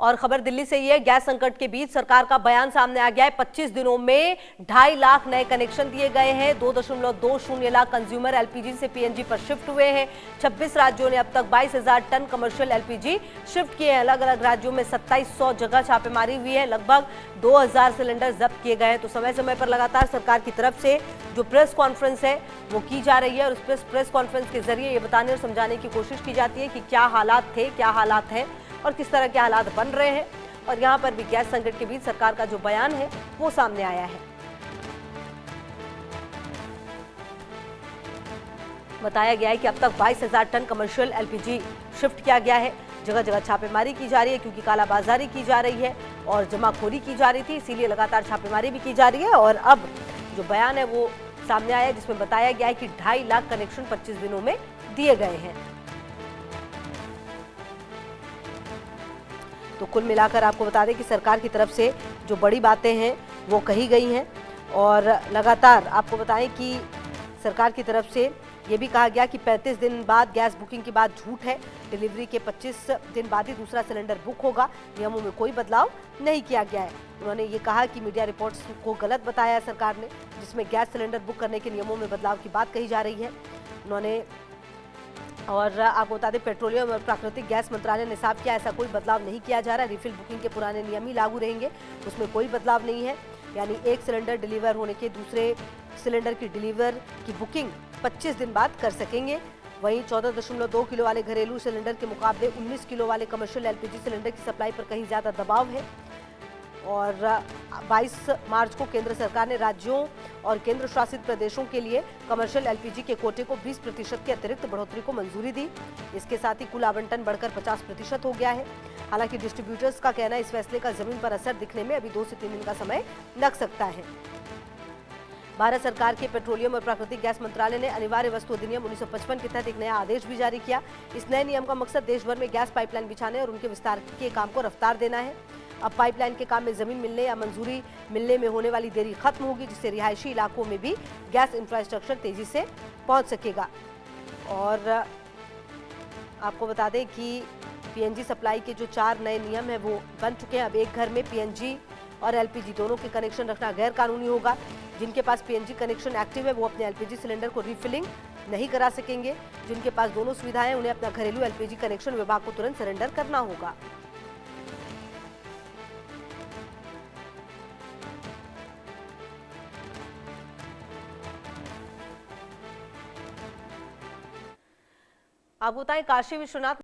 और खबर दिल्ली से ही है। गैस संकट के बीच सरकार का बयान सामने आ गया है। 25 दिनों में 2.5 लाख नए कनेक्शन दिए गए हैं। 2.20 लाख कंज्यूमर एलपीजी से पीएनजी पर शिफ्ट हुए हैं। 26 राज्यों ने अब तक 22,000 टन कमर्शियल एलपीजी शिफ्ट किए हैं। अलग अलग राज्यों में 2700 जगह छापेमारी हुई है। लगभग 2000 सिलेंडर जब्त किए गए हैं। तो समय समय पर लगातार सरकार की तरफ से जो प्रेस कॉन्फ्रेंस है वो की जा रही है और उस प्रेस कॉन्फ्रेंस के जरिए ये बताने और समझाने की कोशिश की जाती है कि क्या हालात थे, क्या हालात हैं और किस तरह के हालात बन रहे हैं। और यहां पर भी गैस संकट के बीच सरकार का जो बयान है वो सामने आया है। बताया गया है कि अब तक 22,000 टन कमर्शियल एलपीजी शिफ्ट किया गया है। जगह जगह छापेमारी की जा रही है क्योंकि कालाबाजारी की जा रही है और जमाखोरी की जा रही थी, इसीलिए लगातार छापेमारी भी की जा रही है। और अब जो बयान है वो सामने आया है जिसमें बताया गया है कि 2.5 लाख कनेक्शन 25 दिनों में दिए गए हैं। तो कुल मिलाकर आपको बता दें कि सरकार की तरफ से जो बड़ी बातें हैं वो कही गई हैं और लगातार आपको बताएं कि सरकार की तरफ से ये भी कहा गया कि 35 दिन बाद गैस बुकिंग की बात झूठ है। डिलीवरी के 25 दिन बाद ही दूसरा सिलेंडर बुक होगा। नियमों में कोई बदलाव नहीं किया गया है। उन्होंने ये कहा कि मीडिया रिपोर्ट्स को गलत बताया है सरकार ने, जिसमें गैस सिलेंडर बुक करने के नियमों में बदलाव की बात कही जा रही है। उन्होंने और आपको बता दें पेट्रोलियम और प्राकृतिक गैस मंत्रालय ने साफ किया ऐसा कोई बदलाव नहीं किया जा रहा। रिफिल बुकिंग के पुराने नियम ही लागू रहेंगे, उसमें कोई बदलाव नहीं है। यानी एक सिलेंडर डिलीवर होने के दूसरे सिलेंडर की डिलीवर की बुकिंग 25 दिन बाद कर सकेंगे। वहीं 14.2 किलो वाले घरेलू सिलेंडर के मुकाबले 19 किलो वाले कमर्शियल एलपीजी सिलेंडर की सप्लाई पर कहीं ज़्यादा दबाव है। और 22 मार्च को केंद्र सरकार ने राज्यों और केंद्र शासित प्रदेशों के लिए कमर्शियल एलपीजी के कोटे को 20% की अतिरिक्त बढ़ोतरी को मंजूरी दी। इसके साथ ही कुल आवंटन बढ़कर 50% हो गया है। हालांकि डिस्ट्रीब्यूटर्स का कहना है इस फैसले का जमीन पर असर दिखने में अभी 2 से 3 दिन का समय लग सकता है। भारत सरकार के पेट्रोलियम और प्राकृतिक गैस मंत्रालय ने अनिवार्य वस्तु अधिनियम 1955 के तहत एक नया आदेश भी जारी किया। इस नए नियम का मकसद देश भर में गैस पाइपलाइन बिछाने और उनके विस्तार के काम को रफ्तार देना है। अब पाइपलाइन के काम में जमीन मिलने या मंजूरी मिलने में होने वाली देरी खत्म होगी, जिससे रिहायशी इलाकों में भी गैस इंफ्रास्ट्रक्चर तेजी से पहुंच सकेगा। और आपको बता दें कि पीएनजी सप्लाई के जो 4 नए नियम हैं वो बन चुके हैं। अब एक घर में पीएनजी और एलपीजी दोनों के कनेक्शन रखना गैर कानूनी होगा। जिनके पास पीएनजी कनेक्शन एक्टिव है वो अपने एलपीजी सिलेंडर को रिफिलिंग नहीं करा सकेंगे। जिनके पास दोनों सुविधाएं हैं उन्हें अपना घरेलू एलपीजी कनेक्शन विभाग को तुरंत सरेंडर करना होगा। आप बताएं काशी विश्वनाथ